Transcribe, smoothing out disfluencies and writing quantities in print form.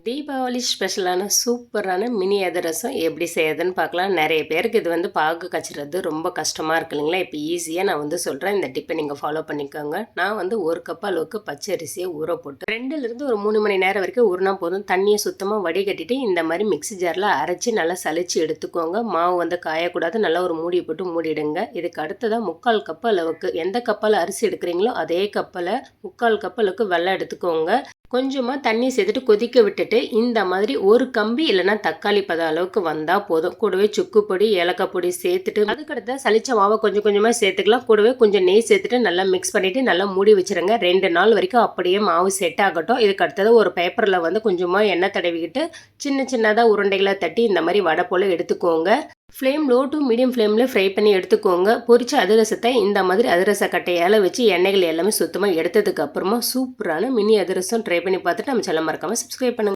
தீபாவளி ஸ்பெஷலான சூப்பரான மினி அதிரசம் எப்படி செய்யறதுன்னு பார்க்கலாம். நிறைய பேருக்கு இது பாகு காய்ச்சறது ரொம்ப கஷ்டமாக இருக்கு இல்லைங்களா? இப்போ ஈஸியாக நான் சொல்கிறேன். இந்த டிப்பை நீங்கள் ஃபாலோ பண்ணிக்கோங்க. நான் 1 கப் அளவுக்கு பச்சை அரிசியை ஊற போட்டு 2லேருந்து ஒரு 3 மணி நேரம் வரைக்கும் ஊறினா போதும். தண்ணியை சுத்தமாக வடிகட்டிட்டு இந்த மாதிரி மிக்ஸி ஜாரில் அரைச்சி நல்லா சலிச்சு எடுத்துக்கோங்க. மாவு காயக்கூடாது. நல்லா ஒரு மூடி போட்டு மூடிடுங்க. இதுக்கு அடுத்ததாக 3/4 கப் அளவுக்கு எந்த கப்பால் அரிசி எடுக்கிறீங்களோ அதே கப்பில் 3/4 கப் அளவுக்கு வெல்லம் எடுத்துக்கோங்க. கொஞ்சமாக தண்ணி சேர்த்துட்டு கொதிக்க விட்டுட்டு இந்த மாதிரி ஒரு கம்பி இல்லைன்னா தக்காளி பதம் அளவுக்கு வந்தால் போதும். கூடவே சுக்கு பொடி ஏலக்காய் பொடி சேர்த்துட்டு அதுக்கடுத்த சளிச்ச மாவை கொஞ்சம் கொஞ்சமாக சேர்த்துக்கலாம். கூடவே கொஞ்சம் நெய் சேர்த்துட்டு நல்லா மிக்ஸ் பண்ணிவிட்டு நல்லா மூடி வச்சுருங்க. 2 நாள் வரைக்கும் அப்படியே மாவு செட் ஆகட்டும். இதுக்கு அடுத்தது ஒரு பேப்பரில் கொஞ்சமாக எண்ணெய் தடவிக்கிட்டு சின்ன சின்னதாக உருண்டைகளை தட்டி இந்த மாதிரி வடை போல் எடுத்துக்கோங்க. ஃப்ளேம் லோ டு மீடியம் ஃப்ளேமில் ஃப்ரை பண்ணி எடுத்துக்கோங்க. பொரிச்ச அதிரசத்தை இந்த மாதிரி அதிரச கட்டையால் வச்சு எண்ணெய்கள் எல்லாமே சுத்தமாக எடுத்ததுக்கு அப்புறமா சூப்பரான மினி அதிரசம் ட்ரை பண்ணி பார்த்துட்டு நம்ம சேனலை மறக்காமல் சப்ஸ்கிரைப் பண்ணுங்கள்.